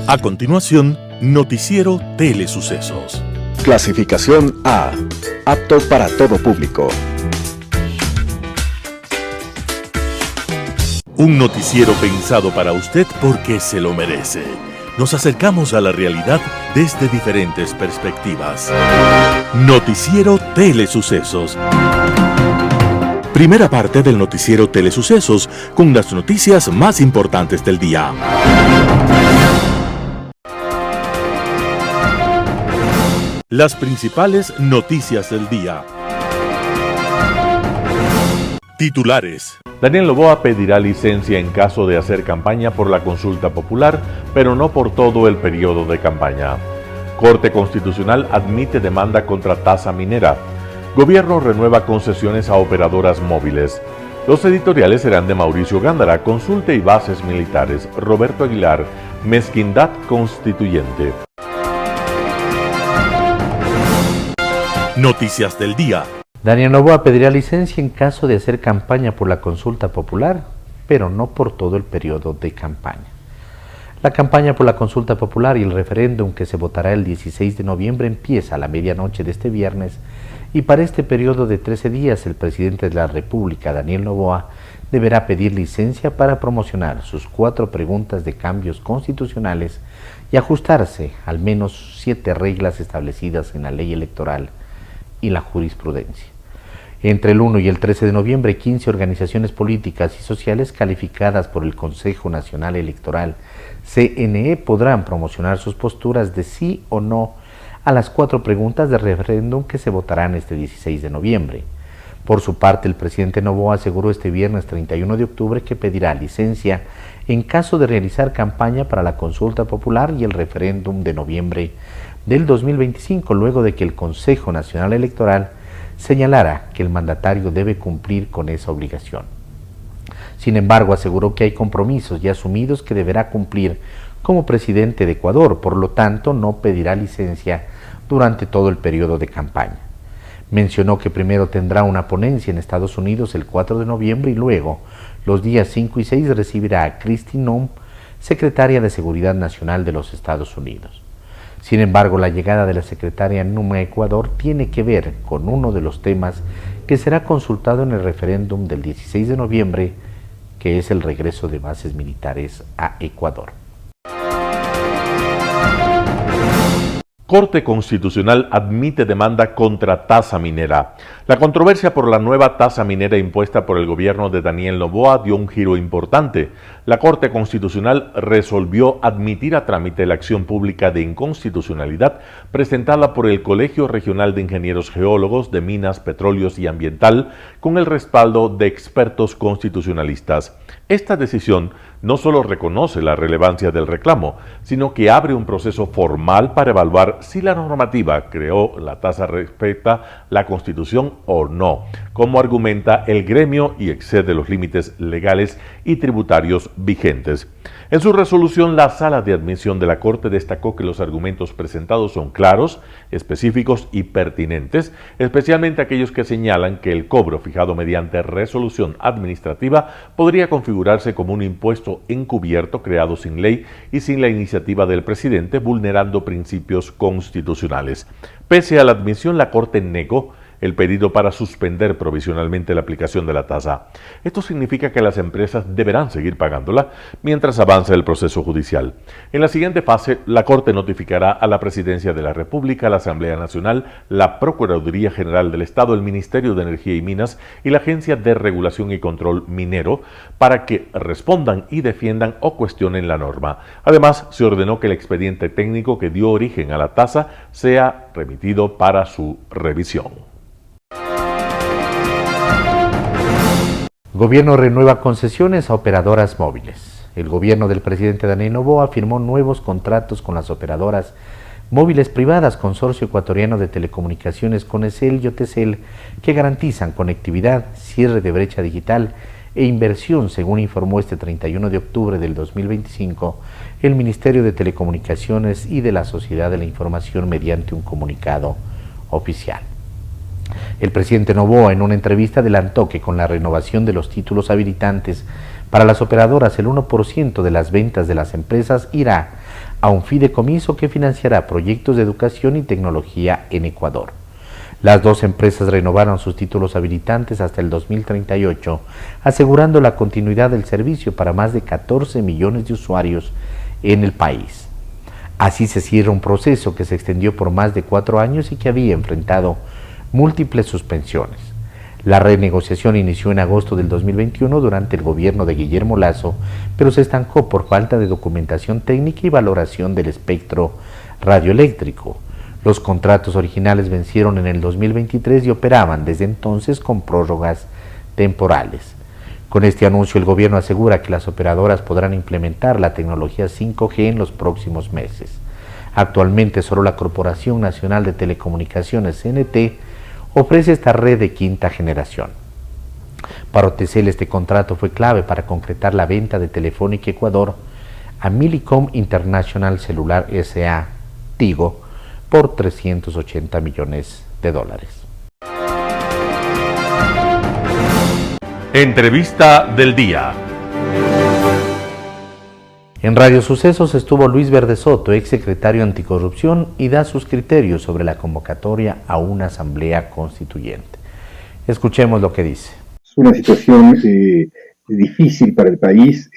A continuación, Noticiero Telesucesos. Clasificación A. Apto para todo público. Un noticiero pensado para usted porque se lo merece. Nos acercamos a la realidad desde diferentes perspectivas. Noticiero Telesucesos. Primera parte del Noticiero Telesucesos con las noticias más importantes del día. Las principales noticias del día. Titulares. Daniel Noboa pedirá licencia en caso de hacer campaña por la consulta popular, pero no por todo el periodo de campaña. Corte Constitucional admite demanda contra tasa minera. Gobierno renueva concesiones a operadoras móviles. Los editoriales serán de Mauricio Gándara, Consulte y Bases Militares, Roberto Aguilar, Mezquindad Constituyente. Noticias del día. Daniel Noboa pedirá licencia en caso de hacer campaña por la consulta popular, pero no por todo el periodo de campaña. La campaña por la consulta popular y el referéndum que se votará el 16 de noviembre empieza a la medianoche de este viernes y para este periodo de 13 días el presidente de la República, Daniel Noboa, deberá pedir licencia para promocionar sus 4 preguntas de cambios constitucionales y ajustarse al menos 7 reglas establecidas en la ley electoral y la jurisprudencia. Entre el 1 y el 13 de noviembre, 15 organizaciones políticas y sociales calificadas por el Consejo Nacional Electoral, CNE, podrán promocionar sus posturas de sí o no a las 4 preguntas de referéndum que se votarán este 16 de noviembre. Por su parte, el presidente Noboa aseguró este viernes 31 de octubre que pedirá licencia en caso de realizar campaña para la consulta popular y el referéndum de noviembre del 2025, luego de que el Consejo Nacional Electoral señalara que el mandatario debe cumplir con esa obligación. Sin embargo, aseguró que hay compromisos ya asumidos que deberá cumplir como presidente de Ecuador, por lo tanto no pedirá licencia durante todo el periodo de campaña. Mencionó que primero tendrá una ponencia en Estados Unidos el 4 de noviembre y luego, los días 5 y 6, recibirá a Kristi Noem, secretaria de Seguridad Nacional de los Estados Unidos. Sin embargo, la llegada de la secretaria Noem a Ecuador tiene que ver con uno de los temas que será consultado en el referéndum del 16 de noviembre, que es el regreso de bases militares a Ecuador. Corte Constitucional admite demanda contra tasa minera. La controversia por la nueva tasa minera impuesta por el gobierno de Daniel Noboa dio un giro importante. La Corte Constitucional resolvió admitir a trámite la acción pública de inconstitucionalidad presentada por el Colegio Regional de Ingenieros Geólogos de Minas, Petróleos y Ambiental con el respaldo de expertos constitucionalistas. Esta decisión no solo reconoce la relevancia del reclamo, sino que abre un proceso formal para evaluar si la normativa creó la tasa respeta la Constitución o no, como argumenta el gremio, y excede los límites legales y tributarios vigentes. En su resolución, la Sala de Admisión de la Corte destacó que los argumentos presentados son claros, específicos y pertinentes, especialmente aquellos que señalan que el cobro fijado mediante resolución administrativa podría configurarse como un impuesto encubierto creado sin ley y sin la iniciativa del presidente, vulnerando principios constitucionales. Pese a la admisión, la Corte negó el pedido para suspender provisionalmente la aplicación de la tasa. Esto significa que las empresas deberán seguir pagándola mientras avanza el proceso judicial. En la siguiente fase, la Corte notificará a la Presidencia de la República, la Asamblea Nacional, la Procuraduría General del Estado, el Ministerio de Energía y Minas y la Agencia de Regulación y Control Minero para que respondan y defiendan o cuestionen la norma. Además, se ordenó que el expediente técnico que dio origen a la tasa sea remitido para su revisión. Gobierno renueva concesiones a operadoras móviles. El gobierno del presidente Daniel Noboa firmó nuevos contratos con las operadoras móviles privadas Consorcio Ecuatoriano de Telecomunicaciones Conecel y Otecel, que garantizan conectividad, cierre de brecha digital e inversión, según informó este 31 de octubre del 2025 el Ministerio de Telecomunicaciones y de la Sociedad de la Información mediante un comunicado oficial. El presidente Noboa, en una entrevista, adelantó que con la renovación de los títulos habilitantes Para las operadoras, el 1% de las ventas de las empresas irá a un fideicomiso que financiará proyectos de educación y tecnología en Ecuador. Las dos empresas renovaron sus títulos habilitantes hasta el 2038, asegurando la continuidad del servicio para más de 14 millones de usuarios en el país. Así se cierra un proceso que se extendió por más de 4 años y que había enfrentado múltiples suspensiones. La renegociación inició en agosto del 2021 durante el gobierno de Guillermo Lasso, pero se estancó por falta de documentación técnica y valoración del espectro radioeléctrico. Los contratos originales vencieron en el 2023 y operaban desde entonces con prórrogas temporales. Con este anuncio, el gobierno asegura que las operadoras podrán implementar la tecnología 5G en los próximos meses. Actualmente, solo la Corporación Nacional de Telecomunicaciones, CNT, ofrece esta red de quinta generación. Para Otecel, este contrato fue clave para concretar la venta de Telefónica Ecuador a Millicom International Celular S.A., Tigo, por $380 millones. Entrevista del día. En Radio Sucesos estuvo Luis Verde Soto, exsecretario anticorrupción, y da sus criterios sobre la convocatoria a una asamblea constituyente. Escuchemos lo que dice. Es una situación difícil para el país.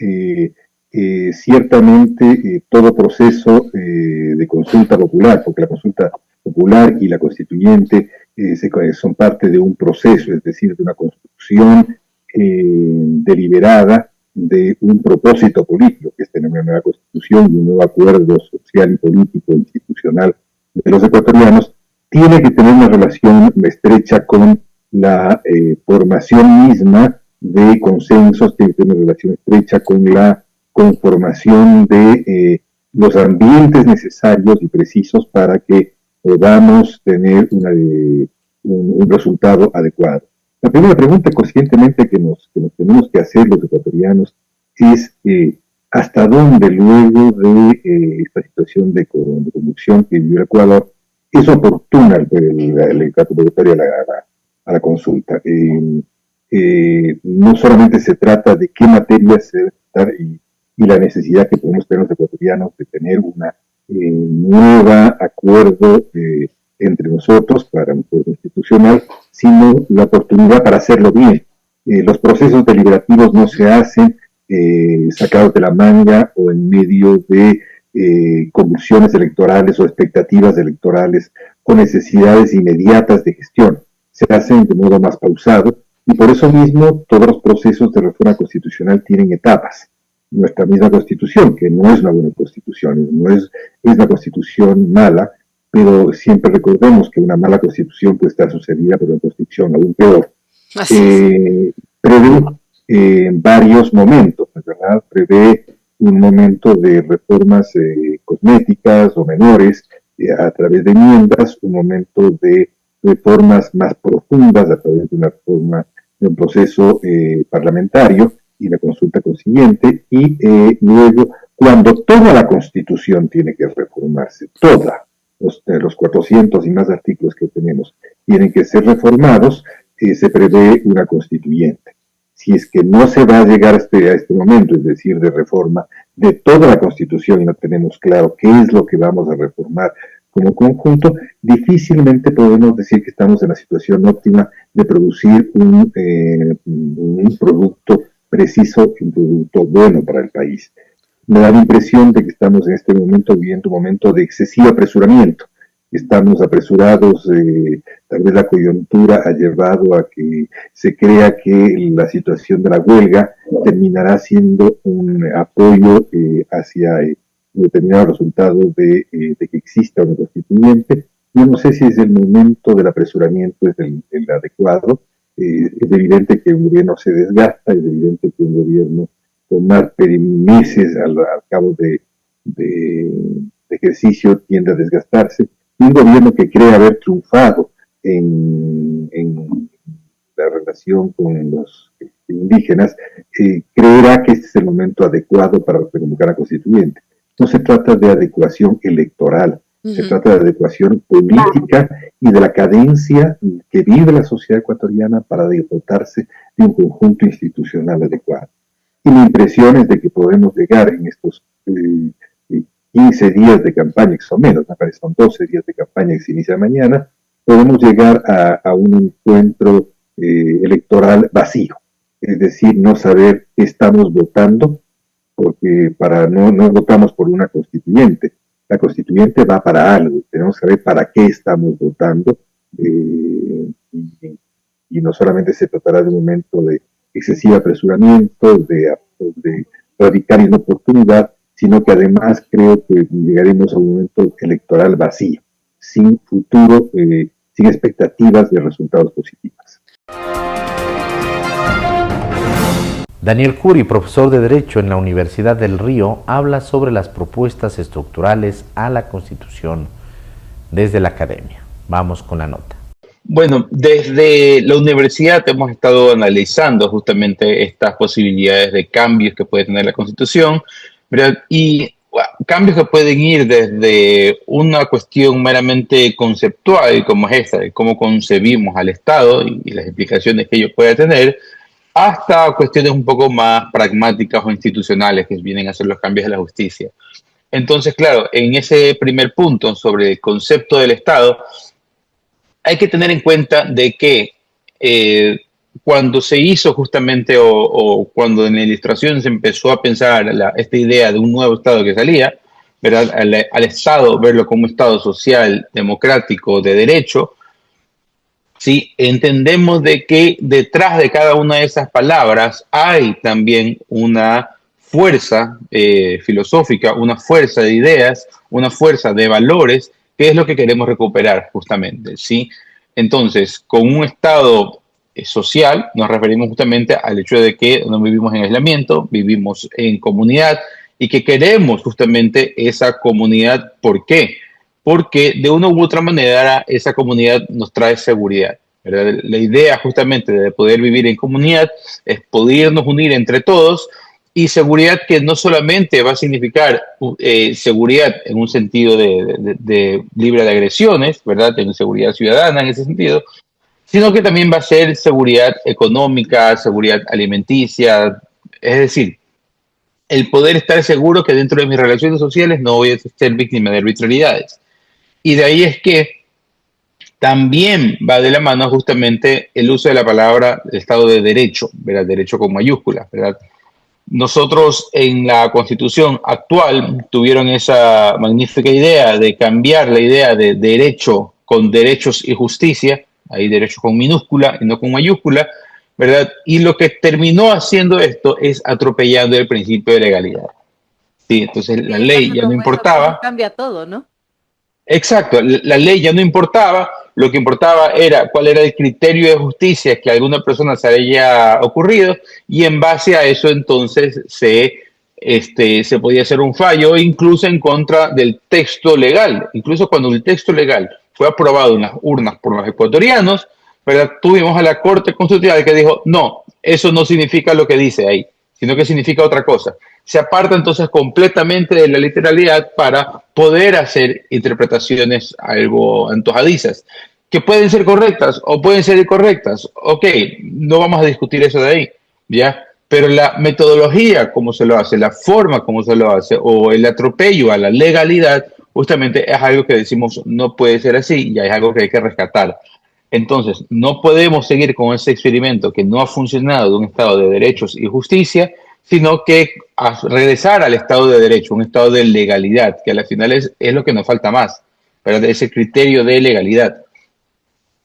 Ciertamente todo proceso de consulta popular, porque la consulta popular y la constituyente son parte de un proceso, es decir, de una construcción deliberada de un propósito político, que es tener una nueva constitución y un nuevo acuerdo social y político institucional de los ecuatorianos, tiene que tener una relación estrecha con la formación misma de consensos, tiene que tener una relación estrecha con la conformación de los ambientes necesarios y precisos para que podamos tener un resultado adecuado. La primera pregunta conscientemente que nos tenemos que hacer los ecuatorianos es hasta dónde luego de esta situación de convulsión que vivió el Ecuador es oportuna la convocatoria a la consulta. No solamente se trata de qué materias se debe tratar y la necesidad que podemos tener los ecuatorianos de tener una nueva acuerdo entre nosotros para un acuerdo institucional, sino la oportunidad para hacerlo bien. Los procesos deliberativos no se hacen sacados de la manga o en medio de convulsiones electorales o expectativas electorales o necesidades inmediatas de gestión. Se hacen de modo más pausado y por eso mismo todos los procesos de reforma constitucional tienen etapas. Nuestra misma constitución, que no es una buena constitución, es una constitución mala, pero siempre recordemos que una mala constitución puede estar sucedida por una constitución aún peor. Prevé varios momentos, ¿verdad? Prevé un momento de reformas cosméticas o menores a través de enmiendas, un momento de reformas más profundas a través de una reforma de un proceso parlamentario y la consulta consiguiente, y luego, cuando toda la Constitución tiene que reformarse, toda, los 400 y más artículos que tenemos tienen que ser reformados, se prevé una constituyente. Si es que no se va a llegar a este momento, es decir, de reforma de toda la Constitución y no tenemos claro qué es lo que vamos a reformar como conjunto, difícilmente podemos decir que estamos en la situación óptima de producir un producto preciso, un producto bueno para el país. Me da la impresión de que estamos en este momento viviendo un momento de excesivo apresuramiento. Estamos apresurados, tal vez la coyuntura ha llevado a que se crea que la situación de la huelga terminará siendo un apoyo hacia un determinado resultado de que exista una constituyente. Yo no sé si es el momento del apresuramiento, es el adecuado. Es evidente que un gobierno se desgasta, es evidente que un gobierno tomar meses al cabo de ejercicio tiende a desgastarse. Un gobierno que cree haber triunfado en la relación con los indígenas, creerá que este es el momento adecuado para convocar a constituyente. No se trata de adecuación electoral, se trata de adecuación política y de la cadencia que vive la sociedad ecuatoriana para dotarse de un conjunto institucional adecuado. y mi impresión es de que podemos llegar en estos 15 días de campaña, que son menos, me parece, son 12 días de campaña que se inicia mañana, podemos llegar a un encuentro electoral vacío, es decir, no saber qué estamos votando, porque no votamos por una constituyente, la constituyente va para algo, tenemos que saber para qué estamos votando, y no solamente se tratará de un momento de excesivo apresuramiento, de radical inoportunidad, sino que además creo que llegaremos a un momento electoral vacío, sin futuro, sin expectativas de resultados positivos. Daniel Curi, profesor de Derecho en la Universidad del Río, habla sobre las propuestas estructurales a la Constitución desde la academia. Vamos con la nota. Bueno, desde la universidad hemos estado analizando justamente estas posibilidades de cambios que puede tener la Constitución, ¿verdad? Y cambios que pueden ir desde una cuestión meramente conceptual, como es esta, de cómo concebimos al Estado y las implicaciones que ello puede tener, hasta cuestiones un poco más pragmáticas o institucionales que vienen a ser los cambios de la justicia. Entonces, claro, en ese primer punto sobre el concepto del Estado, hay que tener en cuenta de que cuando se hizo justamente o cuando en la ilustración se empezó a pensar esta idea de un nuevo Estado que salía, ¿verdad? Al Estado, verlo como un Estado social, democrático, de derecho, ¿sí? Entendemos de que detrás de cada una de esas palabras hay también una fuerza filosófica, una fuerza de ideas, una fuerza de valores, que es lo que queremos recuperar justamente, ¿sí? Entonces, con un Estado social nos referimos justamente al hecho de que no vivimos en aislamiento, vivimos en comunidad y que queremos justamente esa comunidad. ¿Por qué? Porque de una u otra manera esa comunidad nos trae seguridad, ¿verdad? La idea justamente de poder vivir en comunidad es podernos unir entre todos, y seguridad que no solamente va a significar seguridad en un sentido de libre de agresiones, ¿verdad? En seguridad ciudadana en ese sentido, sino que también va a ser seguridad económica, seguridad alimenticia, es decir, el poder estar seguro que dentro de mis relaciones sociales no voy a ser víctima de arbitrariedades. Y de ahí es que también va de la mano justamente el uso de la palabra Estado de Derecho, ¿verdad? Derecho con mayúsculas, ¿verdad? Nosotros en la Constitución actual tuvieron esa magnífica idea de cambiar la idea de derecho con derechos y justicia, ahí derecho con minúscula y no con mayúscula, ¿verdad? Y lo que terminó haciendo esto es atropellando el principio de legalidad. Sí, entonces la ley ya no importaba. Cambia todo, ¿no? Exacto, la ley ya no importaba, lo que importaba era cuál era el criterio de justicia que a alguna persona se haya ocurrido, y en base a eso entonces se podía hacer un fallo incluso en contra del texto legal. Incluso cuando el texto legal fue aprobado en las urnas por los ecuatorianos, ¿verdad? Tuvimos a la Corte Constitucional que dijo, no, eso no significa lo que dice ahí, sino que significa otra cosa. Se aparta entonces completamente de la literalidad para poder hacer interpretaciones algo antojadizas, que pueden ser correctas o pueden ser incorrectas. Ok, no vamos a discutir eso de ahí, ¿ya? Pero la metodología como se lo hace, la forma como se lo hace, o el atropello a la legalidad, justamente es algo que decimos no puede ser así, y es algo que hay que rescatar. Entonces, no podemos seguir con ese experimento que no ha funcionado de un Estado de derechos y justicia, sino que a regresar al Estado de Derecho, un Estado de legalidad, que al final es lo que nos falta más, ¿verdad? Ese criterio de legalidad.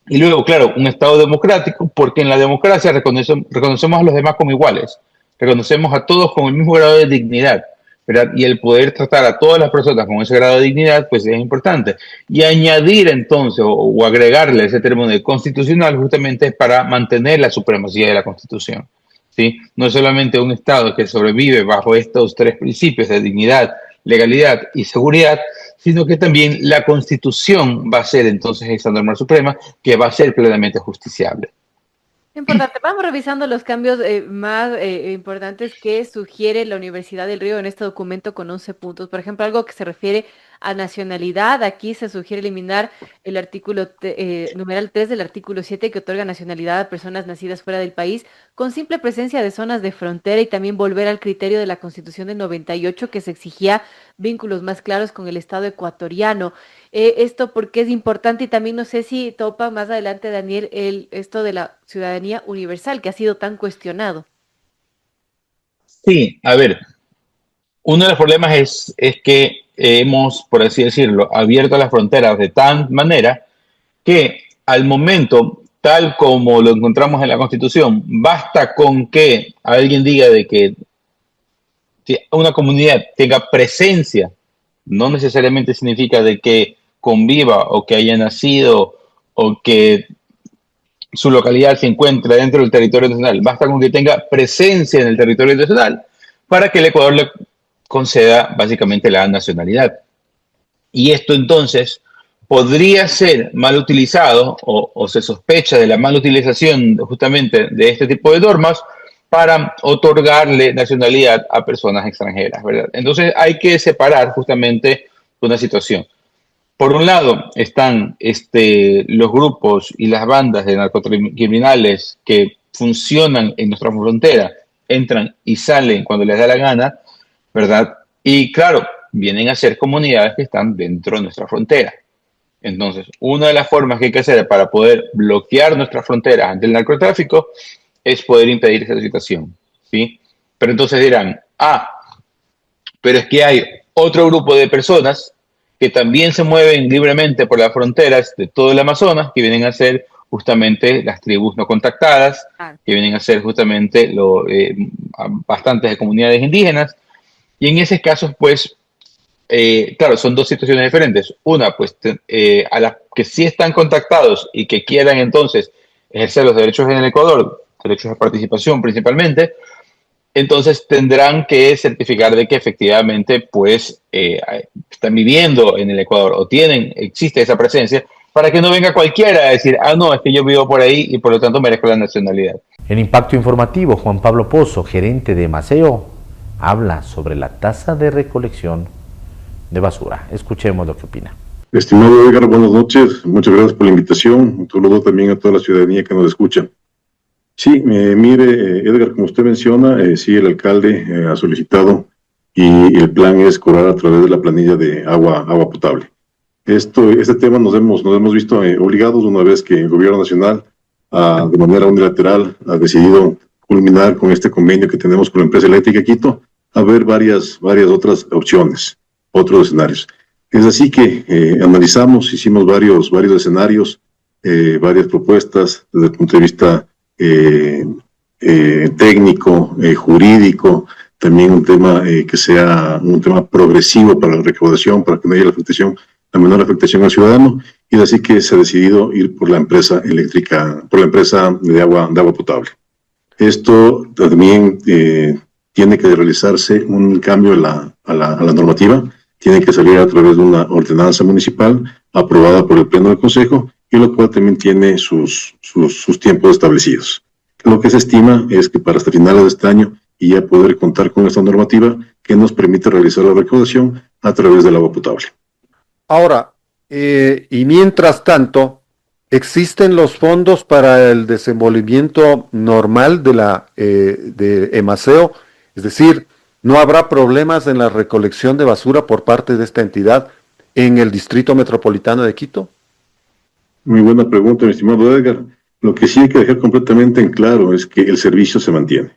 Y luego, claro, un Estado democrático, porque en la democracia reconocemos a los demás como iguales, reconocemos a todos con el mismo grado de dignidad, ¿verdad? Y el poder tratar a todas las personas con ese grado de dignidad, pues es importante. Y añadir entonces, o agregarle ese término de constitucional, justamente es para mantener la supremacía de la Constitución. ¿Sí? No es solamente un Estado que sobrevive bajo estos tres principios de dignidad, legalidad y seguridad, sino que también la Constitución va a ser entonces esa norma suprema que va a ser plenamente justiciable. Importante. Vamos revisando los cambios más importantes que sugiere la Universidad del Río en este documento con 11 puntos. Por ejemplo, algo que se refiere a nacionalidad. Aquí se sugiere eliminar el artículo numeral 3 del artículo 7 que otorga nacionalidad a personas nacidas fuera del país con simple presencia de zonas de frontera, y también volver al criterio de la Constitución del 98 que se exigía vínculos más claros con el Estado ecuatoriano. Esto porque es importante, y también no sé si topa más adelante, Daniel, esto de la ciudadanía universal que ha sido tan cuestionado. Sí, a ver, uno de los problemas es que hemos, por así decirlo, abierto las fronteras de tal manera que al momento, tal como lo encontramos en la Constitución, basta con que alguien diga de que una comunidad tenga presencia, no necesariamente significa de que conviva o que haya nacido o que su localidad se encuentra dentro del territorio nacional. Basta con que tenga presencia en el territorio nacional para que el Ecuador le conceda básicamente la nacionalidad. Y esto entonces podría ser mal utilizado o se sospecha de la mala utilización justamente de este tipo de normas para otorgarle nacionalidad a personas extranjeras, ¿verdad? Entonces hay que separar justamente una situación. Por un lado están los grupos y las bandas de narcocriminales que funcionan en nuestra frontera, entran y salen cuando les da la gana, ¿verdad? Y claro, vienen a ser comunidades que están dentro de nuestra frontera. Entonces, una de las formas que hay que hacer para poder bloquear nuestras fronteras ante el narcotráfico es poder impedir esa situación, ¿sí? Pero entonces dirán, pero es que hay otro grupo de personas que también se mueven libremente por las fronteras de todo el Amazonas, que vienen a ser justamente las tribus no contactadas, que vienen a ser justamente bastantes de comunidades indígenas, y en esos casos, pues, claro, son dos situaciones diferentes. Una, pues, a las que sí están contactados y que quieran entonces ejercer los derechos en el Ecuador, derechos de participación principalmente, entonces tendrán que certificar de que efectivamente pues están viviendo en el Ecuador o existe esa presencia, para que no venga cualquiera a decir, no, es que yo vivo por ahí y por lo tanto merezco la nacionalidad. En Impacto Informativo, Juan Pablo Pozo, gerente de Maceo, habla sobre la tasa de recolección de basura. Escuchemos lo que opina. Estimado Edgar, buenas noches. Muchas gracias por la invitación. Un saludo también a toda la ciudadanía que nos escucha. Sí, mire, Edgar, como usted menciona, sí, el alcalde ha solicitado y el plan es cobrar a través de la planilla de agua potable. Este tema nos hemos visto obligados una vez que el gobierno nacional, de manera unilateral, ha decidido culminar con este convenio que tenemos con la empresa eléctrica Quito, a ver varias otras opciones, otros escenarios. Es así que hicimos varios escenarios, varias propuestas desde el punto de vista técnico, jurídico, también un tema que sea un tema progresivo para la recaudación, para que no haya la menor afectación al ciudadano, y así que se ha decidido ir por la empresa eléctrica, por la empresa de agua potable. Esto también tiene que realizarse un cambio a la normativa, tiene que salir a través de una ordenanza municipal aprobada por el Pleno del Consejo, y lo cual también tiene sus tiempos establecidos. Lo que se estima es que para hasta finales de este año y ya poder contar con esta normativa que nos permite realizar la recaudación a través del agua potable. Ahora, y mientras tanto, ¿existen los fondos para el desenvolvimiento normal de Emaceo? Es decir, ¿no habrá problemas en la recolección de basura por parte de esta entidad en el Distrito Metropolitano de Quito? Muy buena pregunta, mi estimado Edgar. Lo que sí hay que dejar completamente en claro es que el servicio se mantiene.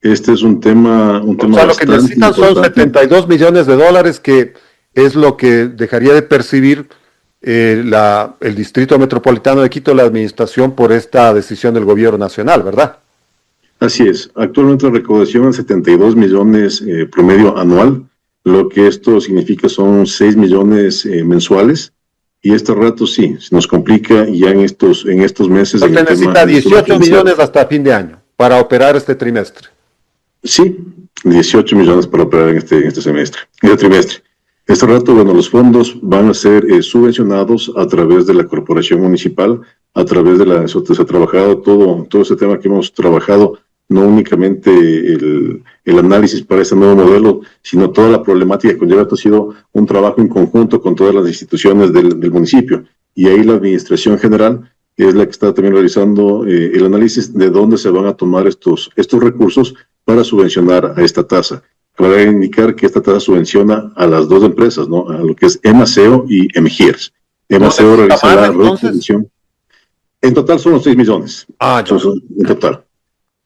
Este es un tema lo que necesitan son $72 millones, que es lo que dejaría de percibir el Distrito Metropolitano de Quito, la administración, por esta decisión del gobierno nacional, ¿verdad? Así es. Actualmente la recaudación es 72 millones promedio anual. Lo que esto significa son 6 millones mensuales. Y este rato sí, se nos complica ya en estos meses. Usted necesita 18 millones hasta fin de año para operar este trimestre. Sí, 18 millones para operar en este trimestre. Este rato, bueno, los fondos van a ser subvencionados a través de la corporación municipal, a través de eso se ha trabajado todo este tema que hemos trabajado no únicamente el análisis para este nuevo modelo, sino toda la problemática que conlleva. Esto ha sido un trabajo en conjunto con todas las instituciones del municipio, y ahí la administración general es la que está también realizando el análisis de dónde se van a tomar estos recursos para subvencionar a esta tasa. Cabe indicar que esta tasa subvenciona a las dos empresas, ¿no? A lo que es EMASEO y EMGIERS. EMASEO realiza la retención. En total son los 6 millones. En total.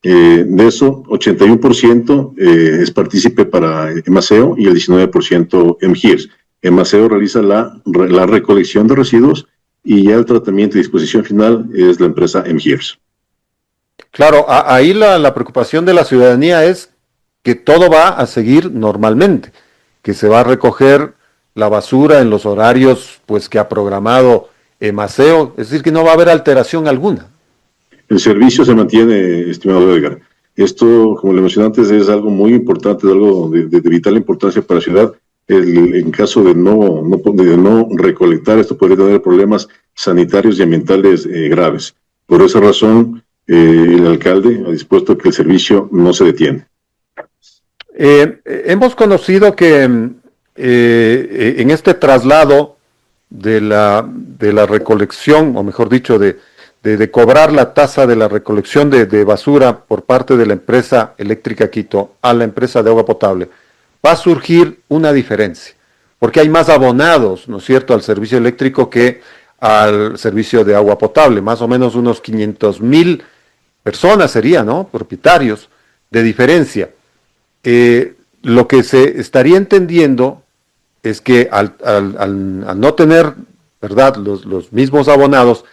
De eso, 81% es partícipe para EMASEO y el 19% EMGIERS. EMASEO realiza la recolección de residuos y ya el tratamiento y disposición final es la empresa EMGIERS. Claro, ahí la preocupación de la ciudadanía es que todo va a seguir normalmente, que se va a recoger la basura en los horarios pues que ha programado EMASEO, es decir, que no va a haber alteración alguna. El servicio se mantiene, estimado Edgar. Esto, como le mencioné antes, es algo muy importante, es algo de vital importancia para la ciudad. En caso de no recolectar, esto podría tener problemas sanitarios y ambientales graves. Por esa razón, el alcalde ha dispuesto que el servicio no se detiene. Hemos conocido que en este traslado de la recolección, o mejor dicho, de cobrar la tasa de la recolección de basura por parte de la empresa eléctrica Quito a la empresa de agua potable, va a surgir una diferencia, porque hay más abonados, ¿no es cierto?, al servicio eléctrico que al servicio de agua potable, más o menos unos 500,000 personas serían, ¿no?, propietarios de diferencia. Lo que se estaría entendiendo es que al no tener, ¿verdad?, los mismos abonados,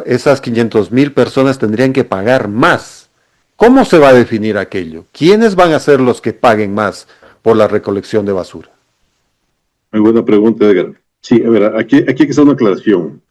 esas 500,000 personas tendrían que pagar más. ¿Cómo se va a definir aquello? ¿Quiénes van a ser los que paguen más por la recolección de basura? Muy buena pregunta, Edgar. Sí, a ver, aquí hay que hacer una aclaración.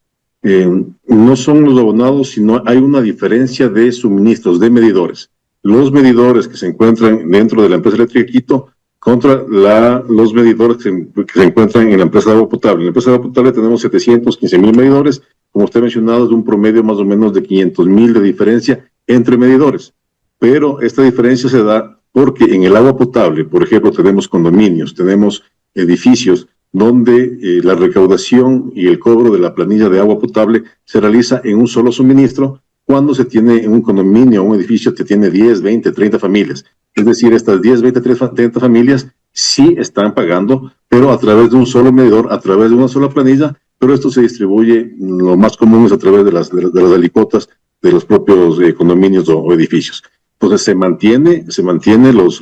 No son los abonados, sino hay una diferencia de suministros, de medidores. Los medidores que se encuentran dentro de la empresa eléctrica Quito contra los medidores que se encuentran en la empresa de agua potable. En la empresa de agua potable tenemos 715,000 medidores, como usted ha mencionado, es de un promedio más o menos de 500,000 de diferencia entre medidores. Pero esta diferencia se da porque en el agua potable, por ejemplo, tenemos condominios, tenemos edificios donde la recaudación y el cobro de la planilla de agua potable se realiza en un solo suministro, cuando se tiene en un condominio o un edificio que tiene 10, 20, 30 familias. Es decir, estas 10, 20, 30 familias sí están pagando, pero a través de un solo medidor, a través de una sola planilla, pero esto se distribuye, lo más común es a través de las alicuotas de los propios condominios o edificios. Entonces se mantiene los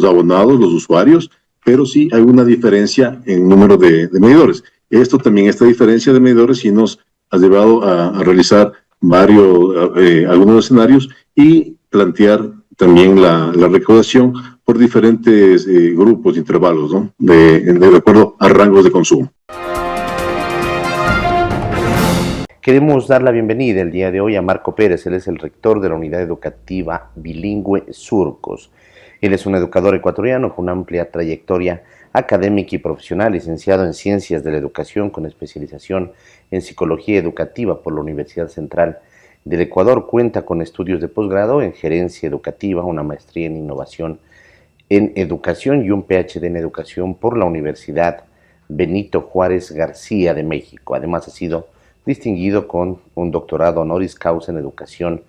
abonados, los usuarios, pero sí hay una diferencia en número de medidores. Esta diferencia de medidores sí nos ha llevado a realizar algunos escenarios y plantear también la recaudación por diferentes grupos, intervalos, ¿no?, de acuerdo a rangos de consumo. Queremos dar la bienvenida el día de hoy a Marco Pérez. Él es el rector de la Unidad Educativa Bilingüe Surcos. Él es un educador ecuatoriano con una amplia trayectoria académica y profesional, licenciado en Ciencias de la Educación con especialización en Psicología Educativa por la Universidad Central del Ecuador. Cuenta con estudios de posgrado en Gerencia Educativa, una maestría en Innovación en Educación y un PhD en Educación por la Universidad Benito Juárez García de México. Además, ha sido distinguido con un doctorado honoris causa en Educación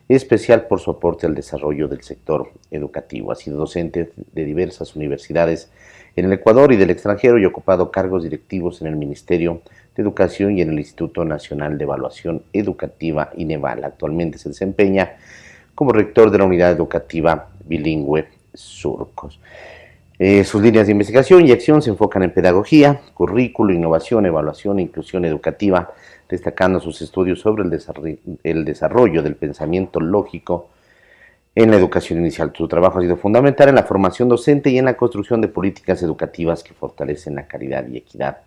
especial por su aporte al desarrollo del sector educativo. Ha sido docente de diversas universidades en el Ecuador y del extranjero y ha ocupado cargos directivos en el Ministerio de Educación y en el Instituto Nacional de Evaluación Educativa, INEVAL. Actualmente se desempeña como rector de la Unidad Educativa Bilingüe Surcos. Sus líneas de investigación y acción se enfocan en pedagogía, currículo, innovación, evaluación e inclusión educativa, destacando sus estudios sobre el desarrollo del pensamiento lógico en la educación inicial. Su trabajo ha sido fundamental en la formación docente y en la construcción de políticas educativas que fortalecen la calidad y equidad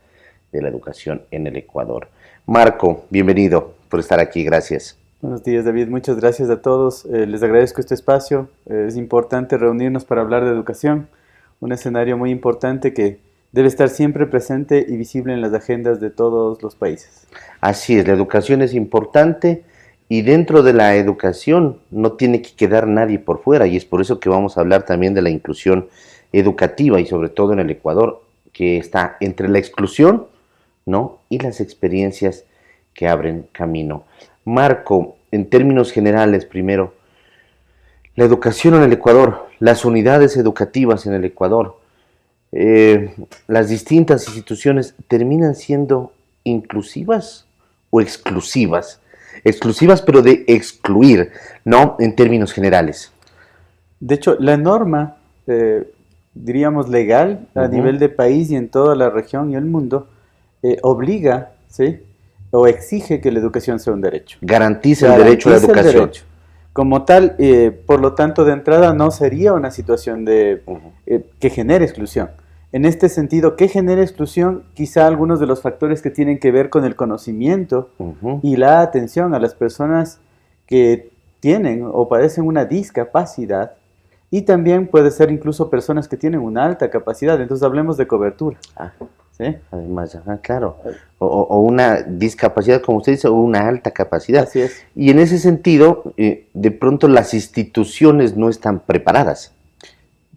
de la educación en el Ecuador. Marco, bienvenido por estar aquí, gracias. Buenos días, David, muchas gracias a todos. Les agradezco este espacio. Es importante reunirnos para hablar de educación, un escenario muy importante que debe estar siempre presente y visible en las agendas de todos los países. Así es, la educación es importante Y dentro de la educación no tiene que quedar nadie por fuera, y es por eso que vamos a hablar también de la inclusión educativa, y sobre todo en el Ecuador, que está entre la exclusión, ¿no?, y las experiencias que abren camino. Marco, en términos generales, primero, la educación en el Ecuador, las unidades educativas en el Ecuador, las distintas instituciones terminan siendo inclusivas o exclusivas. Exclusivas, pero de excluir, ¿no?, en términos generales. De hecho, la norma, diríamos legal, a nivel de país y en toda la región y el mundo, obliga, ¿sí?, o exige que la educación sea un derecho. Garantiza el derecho a la educación. Derecho. Como tal, por lo tanto, de entrada no sería una situación de que genere exclusión. En este sentido, ¿qué genera exclusión? Quizá algunos de los factores que tienen que ver con el conocimiento y la atención a las personas que tienen o padecen una discapacidad, y también puede ser incluso personas que tienen una alta capacidad. Entonces hablemos de cobertura. ¿Sí? Además, claro. O una discapacidad, como usted dice, o una alta capacidad. Así es. Y en ese sentido, de pronto las instituciones no están preparadas.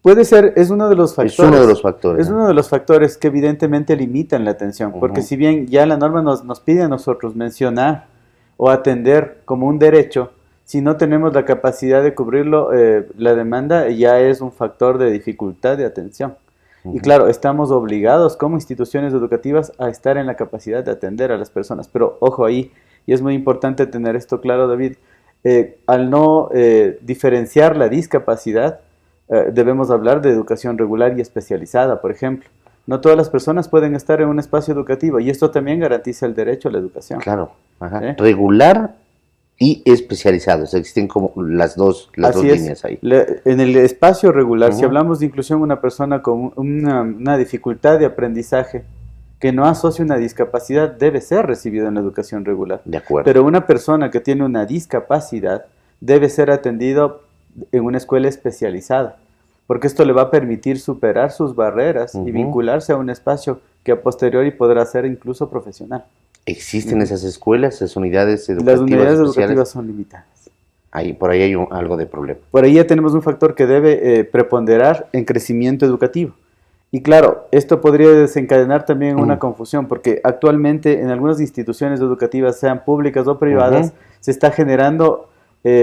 Puede ser, es uno de los factores. Es uno de los factores. Es uno de los factores que evidentemente limitan la atención, porque si bien ya la norma nos pide a nosotros mencionar o atender como un derecho, si no tenemos la capacidad de cubrirlo, la demanda ya es un factor de dificultad de atención. Y claro, estamos obligados como instituciones educativas a estar en la capacidad de atender a las personas. Pero ojo ahí, y es muy importante tener esto claro, David, al no diferenciar la discapacidad, debemos hablar de educación regular y especializada, por ejemplo. No todas las personas pueden estar en un espacio educativo, y esto también garantiza el derecho a la educación. Claro, regular y especializados, existen como las dos líneas ahí. En el espacio regular, si hablamos de inclusión, una persona con una dificultad de aprendizaje que no asocia una discapacidad debe ser recibida en la educación regular. De acuerdo. Pero una persona que tiene una discapacidad debe ser atendido en una escuela especializada, porque esto le va a permitir superar sus barreras y vincularse a un espacio que a posteriori podrá ser incluso profesional. ¿Existen esas escuelas, esas unidades educativas? Las unidades educativas son limitadas. Por ahí hay algo de problema. Por ahí ya tenemos un factor que debe preponderar en crecimiento educativo. Y claro, esto podría desencadenar también una confusión, porque actualmente en algunas instituciones educativas, sean públicas o privadas, se está generando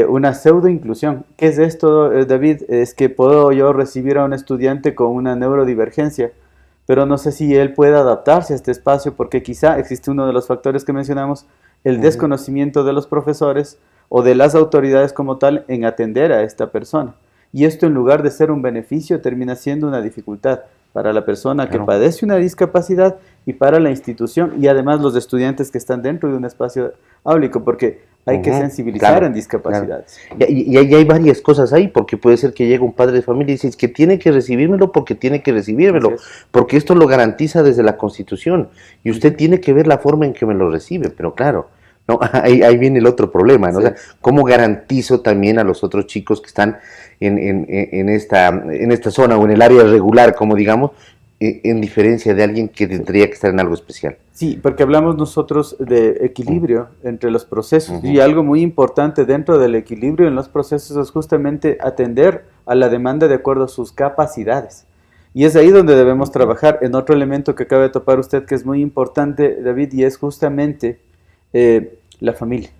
una pseudo-inclusión. ¿Qué es esto, David? Es que puedo yo recibir a un estudiante con una neurodivergencia, pero no sé si él puede adaptarse a este espacio, porque quizá existe uno de los factores que mencionamos, el desconocimiento de los profesores o de las autoridades como tal en atender a esta persona. Y esto, en lugar de ser un beneficio, termina siendo una dificultad para la persona que padece una discapacidad y para la institución, y además los estudiantes que están dentro de un espacio áulico, porque hay que sensibilizar en discapacidades. Y hay varias cosas ahí, porque puede ser que llegue un padre de familia y dice, es que tiene que recibírmelo porque tiene que recibírmelo, porque esto lo garantiza desde la Constitución, y usted tiene que ver la forma en que me lo recibe, pero claro, ¿no? Ahí viene el otro problema, ¿no? O sea, ¿cómo garantizo también a los otros chicos que están en esta zona o en el área regular, como digamos, en diferencia de alguien que tendría que estar en algo especial? Sí, porque hablamos nosotros de equilibrio entre los procesos, y algo muy importante dentro del equilibrio en los procesos es justamente atender a la demanda de acuerdo a sus capacidades. Y es ahí donde debemos trabajar en otro elemento que acaba de topar usted, que es muy importante, David, y es justamente la familia.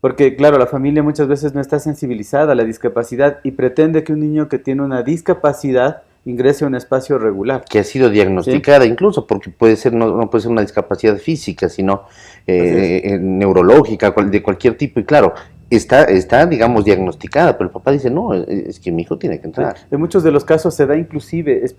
Porque, claro, la familia muchas veces no está sensibilizada a la discapacidad y pretende que un niño que tiene una discapacidad ingrese a un espacio regular. Que ha sido diagnosticada incluso, porque puede ser no puede ser una discapacidad física, sino neurológica, de cualquier tipo, y claro, está, digamos, diagnosticada, pero el papá dice, no, es que mi hijo tiene que entrar. En muchos de los casos se da inclusive,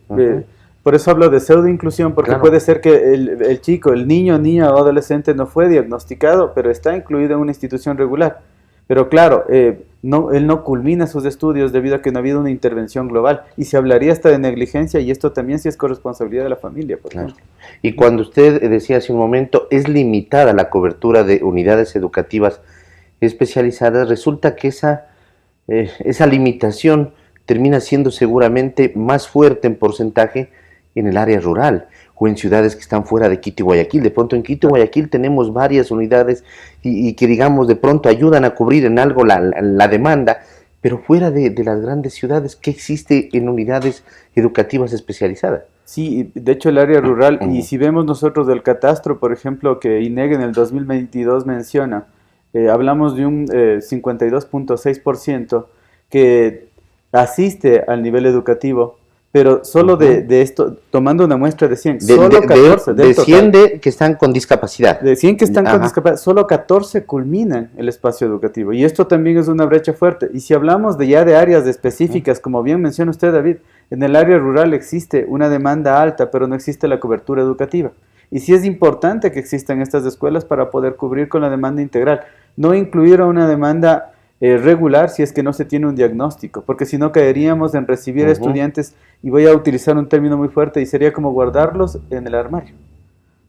por eso hablo de pseudo-inclusión, porque puede ser que el chico, el niño, niña o adolescente no fue diagnosticado, pero está incluido en una institución regular. Pero claro, él no culmina sus estudios debido a que no ha habido una intervención global, y se hablaría hasta de negligencia, y esto también sí es corresponsabilidad de la familia, por ejemplo. Y cuando usted decía hace un momento, es limitada la cobertura de unidades educativas especializadas, resulta que esa limitación termina siendo seguramente más fuerte en porcentaje en el área rural o en ciudades que están fuera de Quito y Guayaquil. De pronto en Quito y Guayaquil tenemos varias unidades y que digamos de pronto ayudan a cubrir en algo la demanda, pero fuera de las grandes ciudades, ¿qué existe en unidades educativas especializadas? Sí, de hecho el área rural, y si vemos nosotros del catastro, por ejemplo, que INEG en el 2022 menciona, hablamos de un 52.6% que asiste al nivel educativo, pero solo de esto, tomando una muestra de 100, solo 14 de 100 que están con discapacidad. De 100 que están con discapacidad, solo 14 culminan el espacio educativo. Y esto también es una brecha fuerte. Y si hablamos de áreas específicas, como bien menciona usted, David, en el área rural existe una demanda alta, pero no existe la cobertura educativa. Y sí es importante que existan estas escuelas para poder cubrir con la demanda integral. No incluir a una demanda regular si es que no se tiene un diagnóstico, porque si no caeríamos en recibir estudiantes, y voy a utilizar un término muy fuerte, y sería como guardarlos en el armario,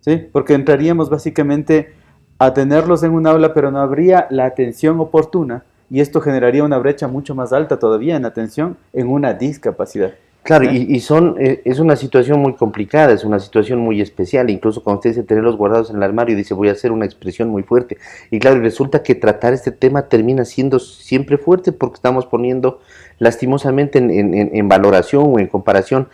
¿sí? Porque entraríamos básicamente a tenerlos en un aula, pero no habría la atención oportuna, y esto generaría una brecha mucho más alta todavía en atención en una discapacidad. Claro, es una situación muy complicada, es una situación muy especial, incluso cuando usted dice tenerlos guardados en el armario, dice voy a hacer una expresión muy fuerte, y claro, resulta que tratar este tema termina siendo siempre fuerte porque estamos poniendo lastimosamente en valoración o en comparación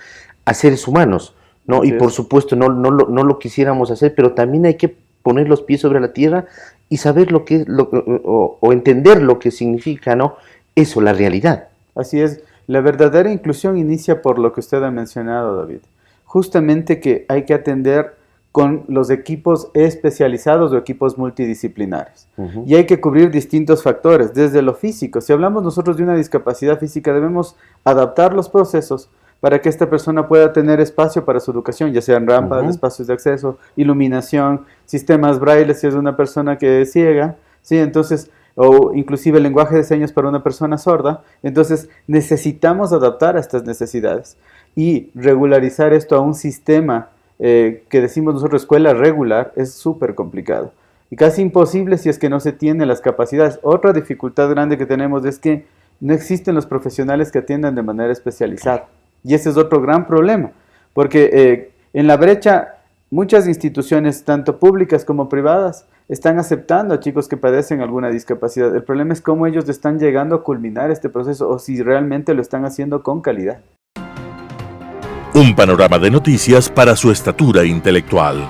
a seres humanos, ¿no? Sí. Y por supuesto no lo quisiéramos hacer, pero también hay que poner los pies sobre la tierra y saber lo que o entender lo que significa, ¿no? Eso, la realidad. Así es. La verdadera inclusión inicia por lo que usted ha mencionado, David. Justamente que hay que atender con los equipos especializados o equipos multidisciplinares. Y hay que cubrir distintos factores, desde lo físico. Si hablamos nosotros de una discapacidad física, debemos adaptar los procesos para que esta persona pueda tener espacio para su educación, ya sean rampas, espacios de acceso, iluminación, sistemas braille si es una persona que es ciega, ¿sí? Entonces, o inclusive el lenguaje de señas para una persona sorda. Entonces necesitamos adaptar a estas necesidades y regularizar esto a un sistema que decimos nosotros escuela regular es súper complicado y casi imposible si es que no se tienen las capacidades. Otra dificultad grande que tenemos es que no existen los profesionales que atiendan de manera especializada, y ese es otro gran problema, porque en la brecha muchas instituciones, tanto públicas como privadas, están aceptando a chicos que padecen alguna discapacidad. El problema es cómo ellos están llegando a culminar este proceso o si realmente lo están haciendo con calidad. Un panorama de noticias para su estatura intelectual.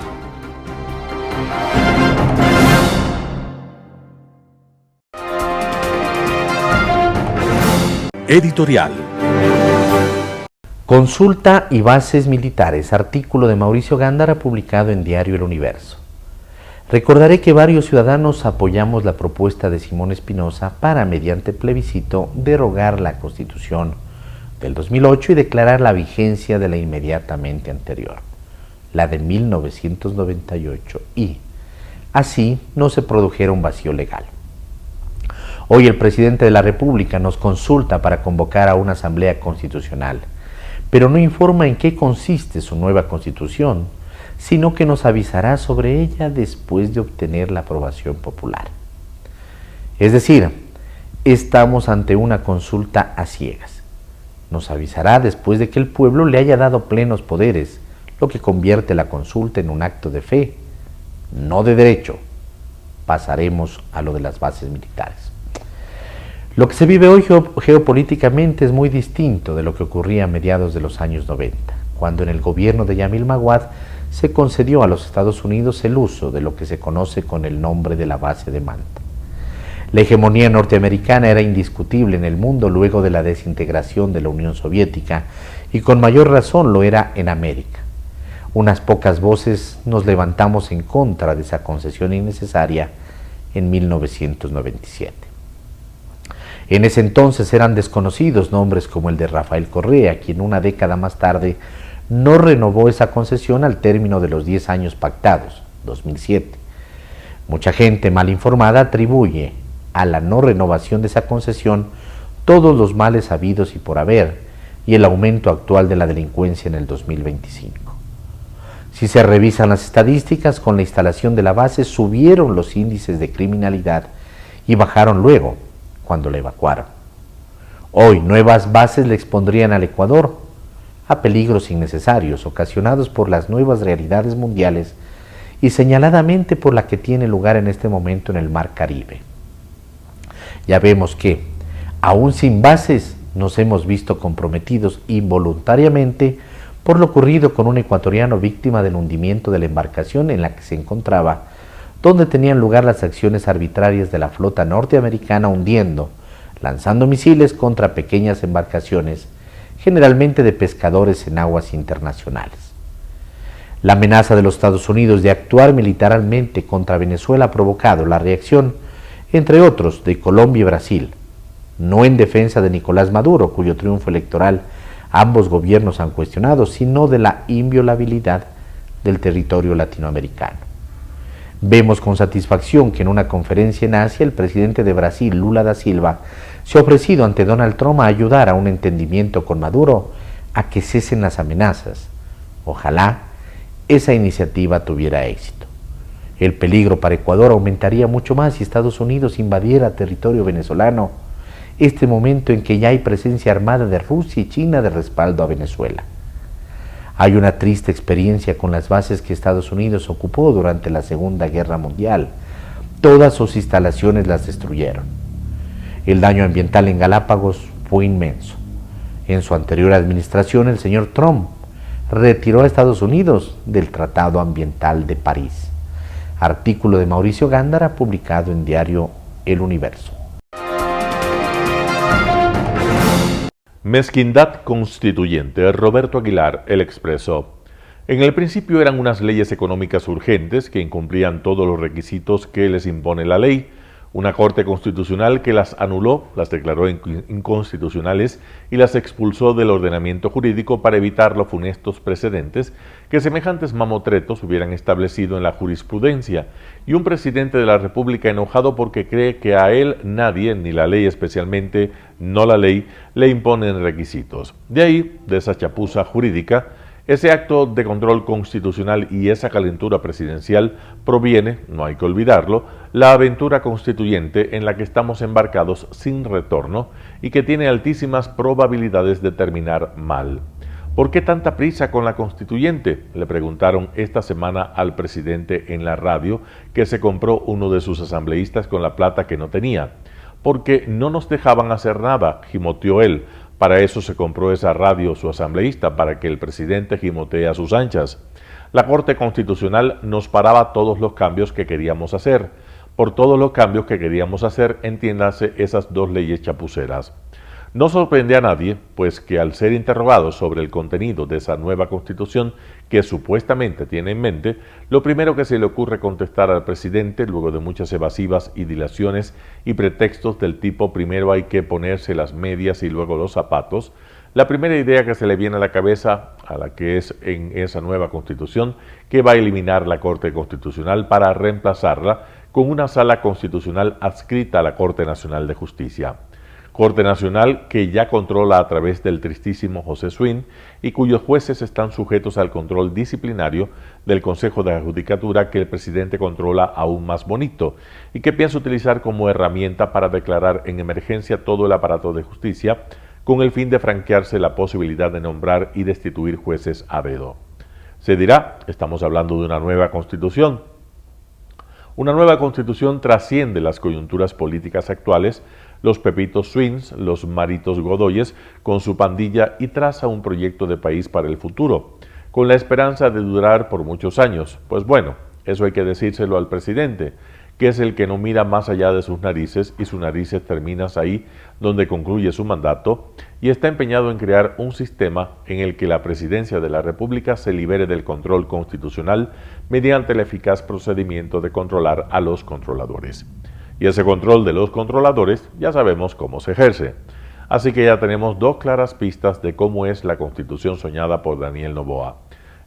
Editorial. Consulta y bases militares, artículo de Mauricio Gándara publicado en Diario El Universo. Recordaré que varios ciudadanos apoyamos la propuesta de Simón Espinosa para, mediante plebiscito, derogar la Constitución del 2008 y declarar la vigencia de la inmediatamente anterior, la de 1998, y así no se produjera un vacío legal. Hoy el presidente de la República nos consulta para convocar a una asamblea constitucional, pero no informa en qué consiste su nueva Constitución, sino que nos avisará sobre ella después de obtener la aprobación popular. Es decir, estamos ante una consulta a ciegas. Nos avisará después de que el pueblo le haya dado plenos poderes, lo que convierte la consulta en un acto de fe, no de derecho. Pasaremos a lo de las bases militares. Lo que se vive hoy geopolíticamente es muy distinto de lo que ocurría a mediados de los años 90, cuando en el gobierno de Yamil Maguad se concedió a los Estados Unidos el uso de lo que se conoce con el nombre de la base de Manta. La hegemonía norteamericana era indiscutible en el mundo luego de la desintegración de la Unión Soviética y con mayor razón lo era en América. Unas pocas voces nos levantamos en contra de esa concesión innecesaria en 1997. En ese entonces eran desconocidos nombres como el de Rafael Correa, quien una década más tarde no renovó esa concesión al término de los 10 años pactados, 2007. Mucha gente mal informada atribuye a la no renovación de esa concesión todos los males habidos y por haber y el aumento actual de la delincuencia en el 2025. Si se revisan las estadísticas, con la instalación de la base subieron los índices de criminalidad y bajaron luego cuando la evacuaron. Hoy nuevas bases le expondrían al Ecuador a peligros innecesarios ocasionados por las nuevas realidades mundiales y señaladamente por la que tiene lugar en este momento en el Mar Caribe. Ya vemos que, aún sin bases, nos hemos visto comprometidos involuntariamente por lo ocurrido con un ecuatoriano víctima del hundimiento de la embarcación en la que se encontraba, donde tenían lugar las acciones arbitrarias de la flota norteamericana hundiendo, lanzando misiles contra pequeñas embarcaciones, generalmente de pescadores en aguas internacionales. La amenaza de los Estados Unidos de actuar militarmente contra Venezuela ha provocado la reacción, entre otros, de Colombia y Brasil, no en defensa de Nicolás Maduro, cuyo triunfo electoral ambos gobiernos han cuestionado, sino de la inviolabilidad del territorio latinoamericano. Vemos con satisfacción que en una conferencia en Asia el presidente de Brasil, Lula da Silva, se ha ofrecido ante Donald Trump a ayudar a un entendimiento con Maduro a que cesen las amenazas. Ojalá esa iniciativa tuviera éxito. El peligro para Ecuador aumentaría mucho más si Estados Unidos invadiera territorio venezolano, este momento en que ya hay presencia armada de Rusia y China de respaldo a Venezuela. Hay una triste experiencia con las bases que Estados Unidos ocupó durante la Segunda Guerra Mundial. Todas sus instalaciones las destruyeron. El daño ambiental en Galápagos fue inmenso. En su anterior administración, el señor Trump retiró a Estados Unidos del Tratado Ambiental de París. Artículo de Mauricio Gándara, publicado en diario El Universo. Mezquindad constituyente. Roberto Aguilar, El Expreso. En el principio eran unas leyes económicas urgentes que incumplían todos los requisitos que les impone la ley. Una Corte Constitucional que las anuló, las declaró inconstitucionales y las expulsó del ordenamiento jurídico para evitar los funestos precedentes que semejantes mamotretos hubieran establecido en la jurisprudencia, y un presidente de la República enojado porque cree que a él nadie, ni la ley especialmente, no la ley, le imponen requisitos. De ahí, de esa chapuza jurídica, ese acto de control constitucional y esa calentura presidencial proviene, no hay que olvidarlo, la aventura constituyente en la que estamos embarcados sin retorno y que tiene altísimas probabilidades de terminar mal. ¿Por qué tanta prisa con la constituyente?, le preguntaron esta semana al presidente en la radio, que se compró uno de sus asambleístas con la plata que no tenía. Porque no nos dejaban hacer nada, gimoteó él. Para eso se compró esa radio su asambleísta, para que el presidente gimotee a sus anchas. La Corte Constitucional nos paraba todos los cambios que queríamos hacer. Por todos los cambios que queríamos hacer, entiéndase esas dos leyes chapuceras. No sorprende a nadie, pues que al ser interrogados sobre el contenido de esa nueva Constitución que supuestamente tiene en mente, lo primero que se le ocurre contestar al presidente, luego de muchas evasivas y dilaciones y pretextos del tipo primero hay que ponerse las medias y luego los zapatos, la primera idea que se le viene a la cabeza, a la que es en esa nueva Constitución, que va a eliminar la Corte Constitucional para reemplazarla con una sala constitucional adscrita a la Corte Nacional de Justicia. Corte Nacional que ya controla a través del tristísimo José Swin y cuyos jueces están sujetos al control disciplinario del Consejo de la Judicatura, que el presidente controla aún más bonito y que piensa utilizar como herramienta para declarar en emergencia todo el aparato de justicia con el fin de franquearse la posibilidad de nombrar y destituir jueces a dedo. Se dirá, estamos hablando de una nueva Constitución. Una nueva Constitución trasciende las coyunturas políticas actuales, los Pepitos Swins, los Maritos Godoyes con su pandilla, y traza un proyecto de país para el futuro, con la esperanza de durar por muchos años. Pues bueno, eso hay que decírselo al presidente, que es el que no mira más allá de sus narices, y sus narices terminan ahí donde concluye su mandato, y está empeñado en crear un sistema en el que la presidencia de la República se libere del control constitucional mediante el eficaz procedimiento de controlar a los controladores. Y ese control de los controladores ya sabemos cómo se ejerce. Así que ya tenemos dos claras pistas de cómo es la Constitución soñada por Daniel Noboa.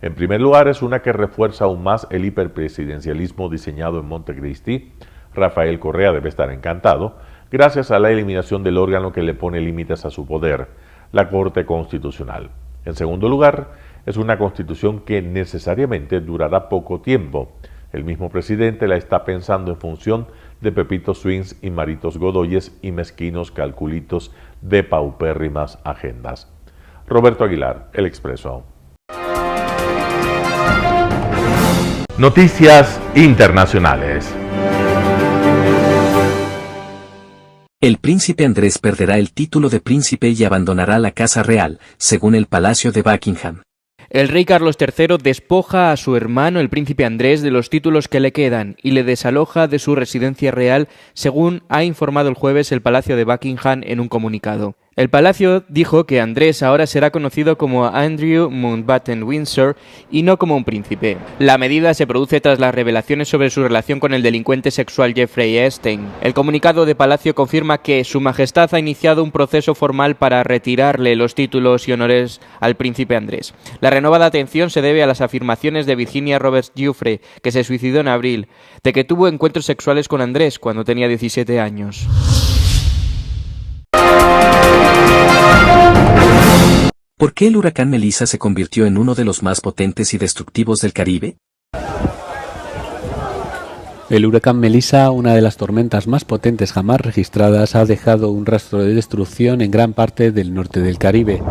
En primer lugar, es una que refuerza aún más el hiperpresidencialismo diseñado en Montecristi. Rafael Correa debe estar encantado, gracias a la eliminación del órgano que le pone límites a su poder, la Corte Constitucional. En segundo lugar, es una Constitución que necesariamente durará poco tiempo. El mismo presidente la está pensando en función de Pepitos Swins y Maritos Godoyes y mezquinos calculitos de paupérrimas agendas. Roberto Aguilar, El Expreso. Noticias internacionales. El príncipe Andrés perderá el título de príncipe y abandonará la casa real, según el Palacio de Buckingham. El rey Carlos III despoja a su hermano, el príncipe Andrés, de los títulos que le quedan y le desaloja de su residencia real, según ha informado el jueves el Palacio de Buckingham en un comunicado. El palacio dijo que Andrés ahora será conocido como Andrew Mountbatten Windsor y no como un príncipe. La medida se produce tras las revelaciones sobre su relación con el delincuente sexual Jeffrey Epstein. El comunicado de Palacio confirma que Su Majestad ha iniciado un proceso formal para retirarle los títulos y honores al príncipe Andrés. La renovada atención se debe a las afirmaciones de Virginia Roberts Giuffre, que se suicidó en abril, de que tuvo encuentros sexuales con Andrés cuando tenía 17 años. ¿Por qué el huracán Melissa se convirtió en uno de los más potentes y destructivos del Caribe? El huracán Melissa, una de las tormentas más potentes jamás registradas, ha dejado un rastro de destrucción en gran parte del norte del Caribe.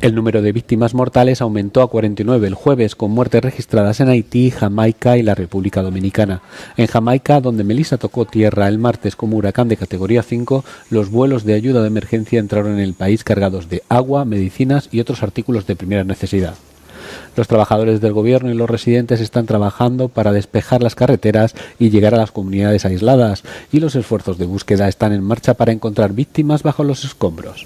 El número de víctimas mortales aumentó a 49 el jueves, con muertes registradas en Haití, Jamaica y la República Dominicana. En Jamaica, donde Melissa tocó tierra el martes como huracán de categoría 5, los vuelos de ayuda de emergencia entraron en el país cargados de agua, medicinas y otros artículos de primera necesidad. Los trabajadores del gobierno y los residentes están trabajando para despejar las carreteras y llegar a las comunidades aisladas, y los esfuerzos de búsqueda están en marcha para encontrar víctimas bajo los escombros.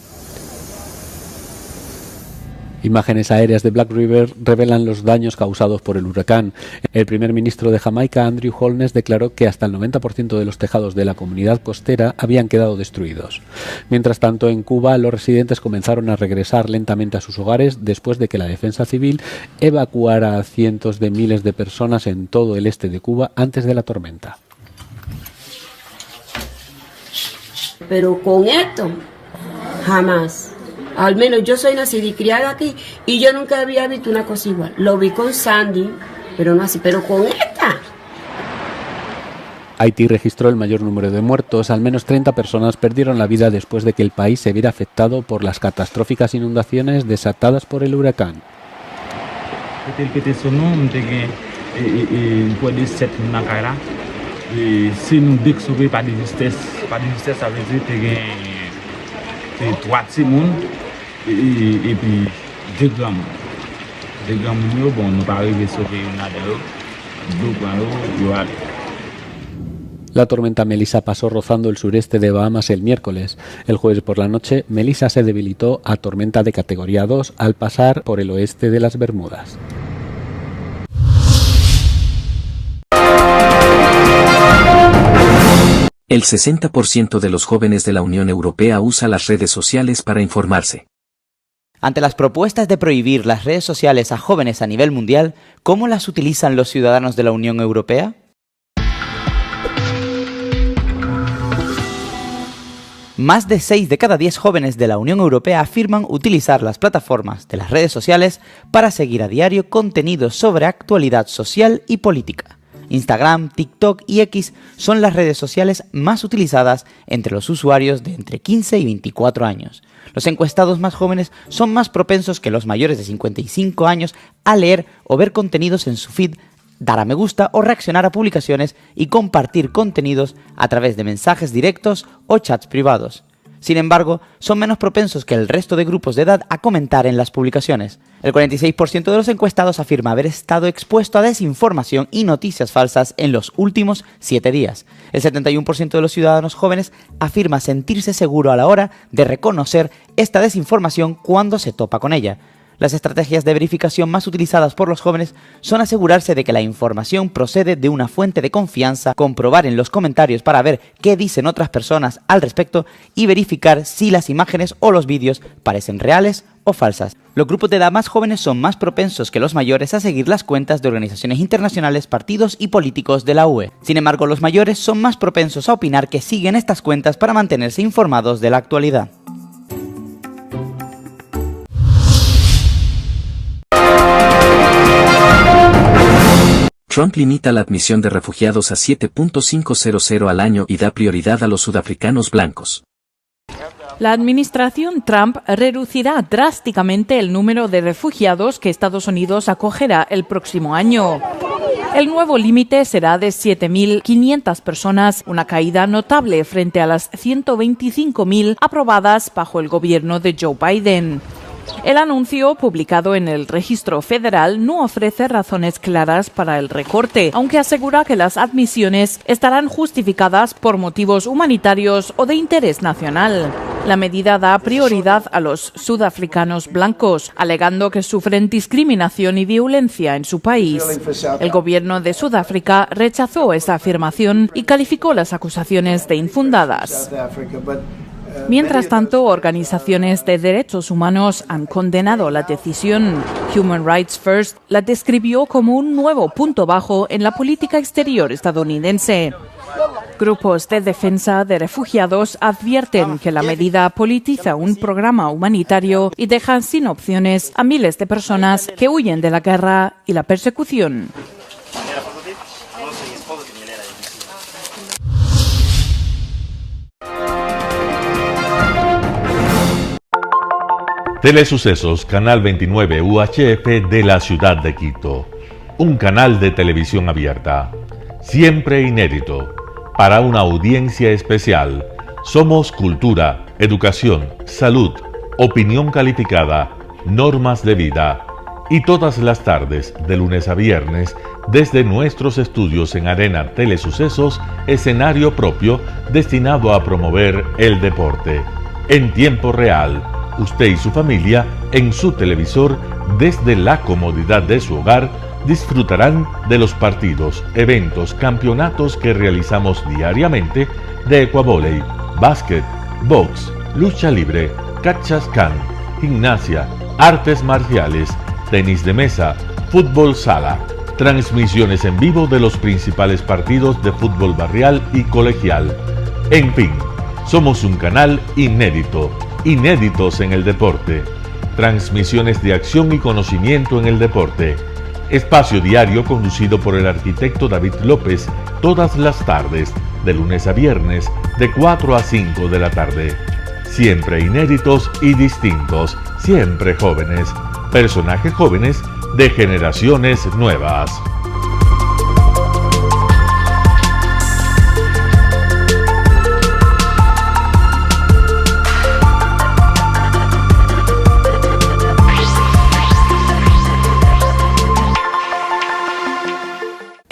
Imágenes aéreas de Black River revelan los daños causados por el huracán. El primer ministro de Jamaica, Andrew Holness, declaró que hasta el 90% de los tejados de la comunidad costera habían quedado destruidos. Mientras tanto, en Cuba, los residentes comenzaron a regresar lentamente a sus hogares después de que la defensa civil evacuara a cientos de miles de personas en todo el este de Cuba antes de la tormenta. Pero con esto, jamás. Al menos yo soy nacida y criada aquí y yo nunca había visto una cosa igual. Lo vi con Sandy, pero no así, pero con esta. Haití registró el mayor número de muertos. Al menos 30 personas perdieron la vida después de que el país se viera afectado por las catastróficas inundaciones desatadas por el huracán. La tormenta Melissa pasó rozando el sureste de Bahamas el miércoles. El jueves por la noche, Melissa se debilitó a tormenta de categoría 2 al pasar por el oeste de las Bermudas. El 60% de los jóvenes de la Unión Europea usa las redes sociales para informarse. Ante las propuestas de prohibir las redes sociales a jóvenes a nivel mundial, ¿cómo las utilizan los ciudadanos de la Unión Europea? Más de 6 de cada 10 jóvenes de la Unión Europea afirman utilizar las plataformas de las redes sociales para seguir a diario contenidos sobre actualidad social y política. Instagram, TikTok y X son las redes sociales más utilizadas entre los usuarios de entre 15 y 24 años. Los encuestados más jóvenes son más propensos que los mayores de 55 años a leer o ver contenidos en su feed, dar a me gusta o reaccionar a publicaciones y compartir contenidos a través de mensajes directos o chats privados. Sin embargo, son menos propensos que el resto de grupos de edad a comentar en las publicaciones. El 46% de los encuestados afirma haber estado expuesto a desinformación y noticias falsas en los últimos 7 días. El 71% de los ciudadanos jóvenes afirma sentirse seguro a la hora de reconocer esta desinformación cuando se topa con ella. Las estrategias de verificación más utilizadas por los jóvenes son asegurarse de que la información procede de una fuente de confianza, comprobar en los comentarios para ver qué dicen otras personas al respecto y verificar si las imágenes o los vídeos parecen reales o falsas. Los grupos de edad más jóvenes son más propensos que los mayores a seguir las cuentas de organizaciones internacionales, partidos y políticos de la UE. Sin embargo, los mayores son más propensos a opinar que siguen estas cuentas para mantenerse informados de la actualidad. Trump limita la admisión de refugiados a 7.500 al año y da prioridad a los sudafricanos blancos. La administración Trump reducirá drásticamente el número de refugiados que Estados Unidos acogerá el próximo año. El nuevo límite será de 7.500 personas, una caída notable frente a las 125.000 aprobadas bajo el gobierno de Joe Biden. El anuncio, publicado en el Registro Federal, no ofrece razones claras para el recorte, aunque asegura que las admisiones estarán justificadas por motivos humanitarios o de interés nacional. La medida da prioridad a los sudafricanos blancos, alegando que sufren discriminación y violencia en su país. El gobierno de Sudáfrica rechazó esa afirmación y calificó las acusaciones de infundadas. Mientras tanto, organizaciones de derechos humanos han condenado la decisión. Human Rights First la describió como un nuevo punto bajo en la política exterior estadounidense. Grupos de defensa de refugiados advierten que la medida politiza un programa humanitario y deja sin opciones a miles de personas que huyen de la guerra y la persecución. Telesucesos, Canal 29 UHF de la ciudad de Quito. Un canal de televisión abierta. Siempre inédito. Para una audiencia especial. Somos cultura, educación, salud, opinión calificada, normas de vida. Y todas las tardes, de lunes a viernes, desde nuestros estudios en Arena Telesucesos, escenario propio destinado a promover el deporte. En tiempo real. Usted y su familia, en su televisor, desde la comodidad de su hogar, disfrutarán de los partidos, eventos, campeonatos que realizamos diariamente de ecuavóley, básquet, box, lucha libre, cachascán, gimnasia, artes marciales, tenis de mesa, fútbol sala, transmisiones en vivo de los principales partidos de fútbol barrial y colegial. En fin, somos un canal inédito. Inéditos en el deporte, transmisiones de acción y conocimiento en el deporte, espacio diario conducido por el arquitecto David López todas las tardes, de lunes a viernes, de 4 a 5 de la tarde. Siempre inéditos y distintos, siempre jóvenes, personajes jóvenes de generaciones nuevas.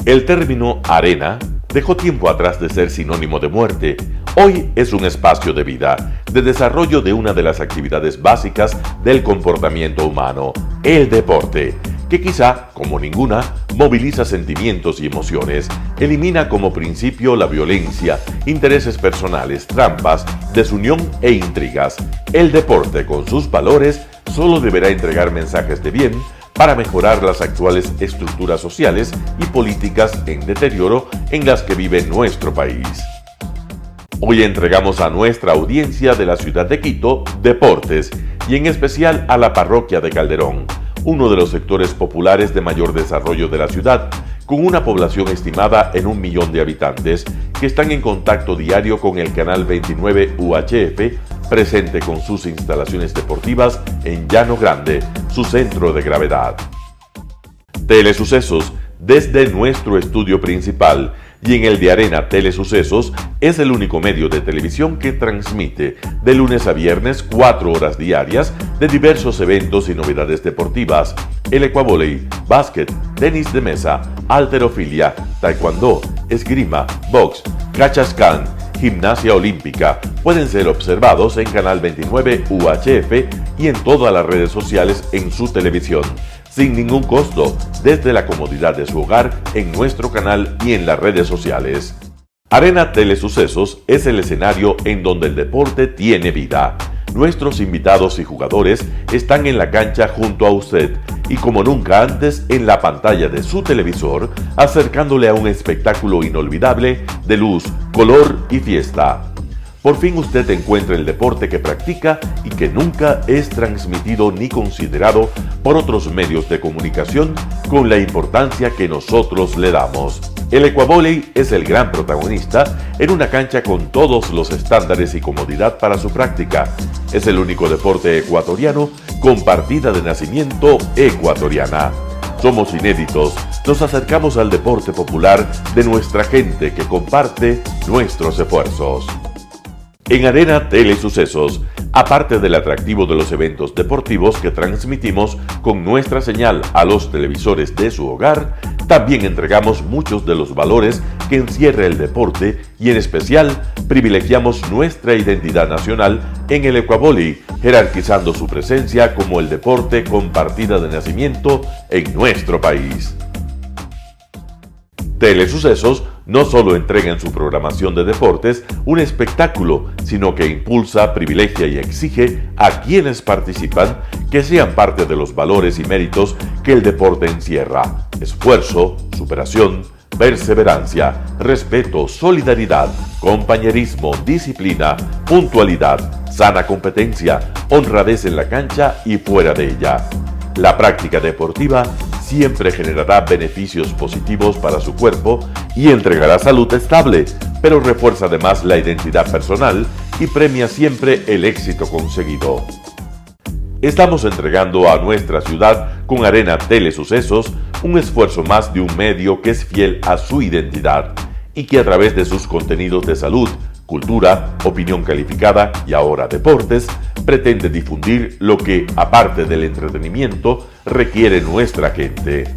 El término arena dejó tiempo atrás de ser sinónimo de muerte. Hoy es un espacio de vida, de desarrollo de una de las actividades básicas del comportamiento humano, el deporte, que quizá, como ninguna, moviliza sentimientos y emociones, elimina como principio la violencia, intereses personales, trampas, desunión e intrigas. El deporte, con sus valores, solo deberá entregar mensajes de bien para mejorar las actuales estructuras sociales y políticas en deterioro en las que vive nuestro país. Hoy entregamos a nuestra audiencia de la ciudad de Quito deportes y en especial a la parroquia de Calderón, uno de los sectores populares de mayor desarrollo de la ciudad, con una población estimada en 1 millón de habitantes que están en contacto diario con el canal 29 UHF, presente con sus instalaciones deportivas en Llano Grande, su centro de gravedad. Telesucesos, desde nuestro estudio principal y en el de Arena Telesucesos, es el único medio de televisión que transmite de lunes a viernes 4 horas diarias de diversos eventos y novedades deportivas: el ecuavóley, básquet, tenis de mesa, halterofilia, taekwondo, esgrima, box, cachascán, gimnasia olímpica. Pueden ser observados en Canal 29 UHF y en todas las redes sociales en su televisión, sin ningún costo, desde la comodidad de su hogar, en nuestro canal y en las redes sociales. Arena Telesucesos es el escenario en donde el deporte tiene vida. Nuestros invitados y jugadores están en la cancha junto a usted y como nunca antes en la pantalla de su televisor, acercándole a un espectáculo inolvidable de luz, color y fiesta. Por fin usted encuentra el deporte que practica y que nunca es transmitido ni considerado por otros medios de comunicación con la importancia que nosotros le damos. El Ecuavóley es el gran protagonista en una cancha con todos los estándares y comodidad para su práctica. Es el único deporte ecuatoriano con partida de nacimiento ecuatoriana. Somos inéditos, nos acercamos al deporte popular de nuestra gente que comparte nuestros esfuerzos. En Arena Telesucesos, aparte del atractivo de los eventos deportivos que transmitimos con nuestra señal a los televisores de su hogar, también entregamos muchos de los valores que encierra el deporte y en especial privilegiamos nuestra identidad nacional en el Ecuavóley, jerarquizando su presencia como el deporte con partida de nacimiento en nuestro país. Telesucesos no solo entrega en su programación de deportes un espectáculo, sino que impulsa, privilegia y exige a quienes participan que sean parte de los valores y méritos que el deporte encierra: esfuerzo, superación, perseverancia, respeto, solidaridad, compañerismo, disciplina, puntualidad, sana competencia, honradez en la cancha y fuera de ella. La práctica deportiva siempre generará beneficios positivos para su cuerpo y entregará salud estable, pero refuerza además la identidad personal y premia siempre el éxito conseguido. Estamos entregando a nuestra ciudad con Arena Telesucesos un esfuerzo más de un medio que es fiel a su identidad y que a través de sus contenidos de salud, cultura, opinión calificada y ahora deportes, pretende difundir lo que, aparte del entretenimiento, requiere nuestra gente.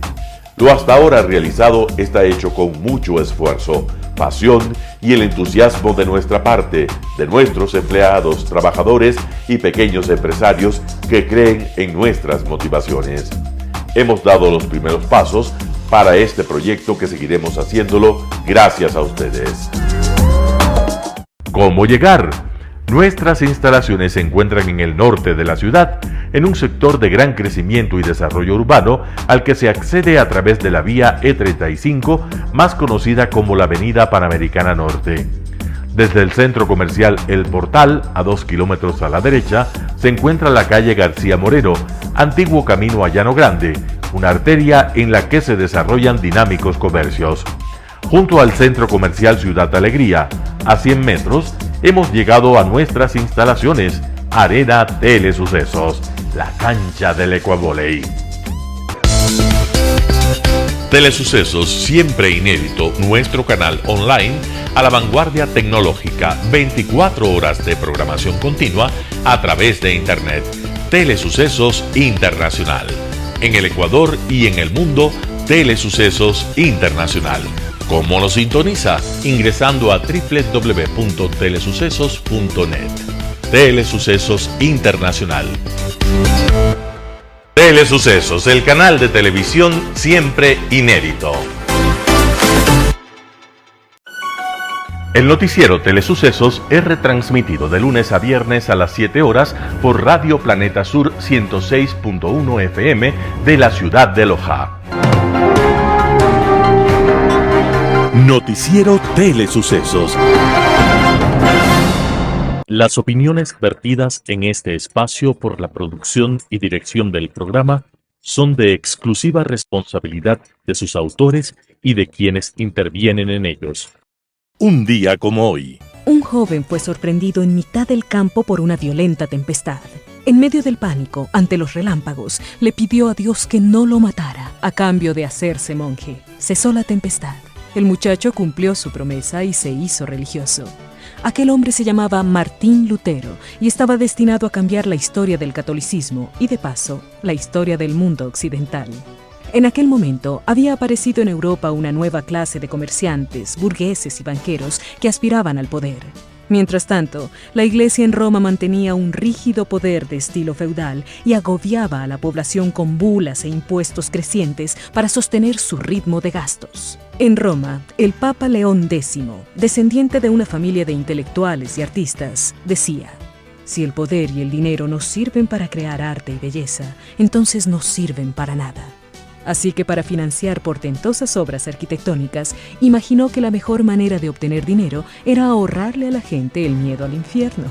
Lo hasta ahora realizado está hecho con mucho esfuerzo, pasión y el entusiasmo de nuestra parte, de nuestros empleados, trabajadores y pequeños empresarios que creen en nuestras motivaciones. Hemos dado los primeros pasos para este proyecto que seguiremos haciéndolo gracias a ustedes. ¿Cómo llegar? Nuestras instalaciones se encuentran en el norte de la ciudad, en un sector de gran crecimiento y desarrollo urbano al que se accede a través de la vía E35, más conocida como la Avenida Panamericana Norte. Desde el centro comercial El Portal, a 2 kilómetros a la derecha, se encuentra la calle García Moreno, antiguo camino a Llano Grande, una arteria en la que se desarrollan dinámicos comercios. Junto al centro comercial Ciudad Alegría, a 100 metros, hemos llegado a nuestras instalaciones, Arena Telesucesos, la cancha del Ecuavóley. Telesucesos, siempre inédito, nuestro canal online a la vanguardia tecnológica, 24 horas de programación continua a través de Internet. Telesucesos Internacional. En el Ecuador y en el mundo, Telesucesos Internacional. ¿Cómo lo sintoniza? Ingresando a www.telesucesos.net. Telesucesos Internacional. Telesucesos, el canal de televisión siempre inédito. El noticiero Telesucesos es retransmitido de lunes a viernes a las 7 horas por Radio Planeta Sur 106.1 FM de la ciudad de Loja. Noticiero Telesucesos. Las opiniones vertidas en este espacio por la producción y dirección del programa son de exclusiva responsabilidad de sus autores y de quienes intervienen en ellos. Un día como hoy. Un joven fue sorprendido en mitad del campo por una violenta tempestad. En medio del pánico, ante los relámpagos, le pidió a Dios que no lo matara, a cambio de hacerse monje. Cesó la tempestad. El muchacho cumplió su promesa y se hizo religioso. Aquel hombre se llamaba Martín Lutero y estaba destinado a cambiar la historia del catolicismo y, de paso, la historia del mundo occidental. En aquel momento había aparecido en Europa una nueva clase de comerciantes, burgueses y banqueros que aspiraban al poder. Mientras tanto, la Iglesia en Roma mantenía un rígido poder de estilo feudal y agobiaba a la población con bulas e impuestos crecientes para sostener su ritmo de gastos. En Roma, el Papa León X, descendiente de una familia de intelectuales y artistas, decía: si el poder y el dinero no sirven para crear arte y belleza, entonces no sirven para nada. Así que para financiar portentosas obras arquitectónicas, imaginó que la mejor manera de obtener dinero era ahorrarle a la gente el miedo al infierno.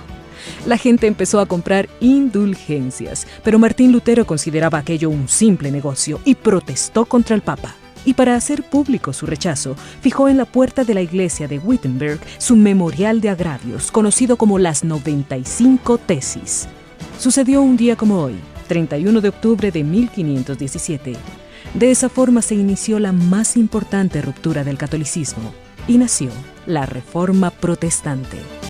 La gente empezó a comprar indulgencias, pero Martín Lutero consideraba aquello un simple negocio y protestó contra el Papa. y para hacer público su rechazo, fijó en la puerta de la iglesia de Wittenberg su memorial de agravios, conocido como las 95 tesis. Sucedió un día como hoy, 31 de octubre de 1517. De esa forma se inició la más importante ruptura del catolicismo y nació la Reforma Protestante.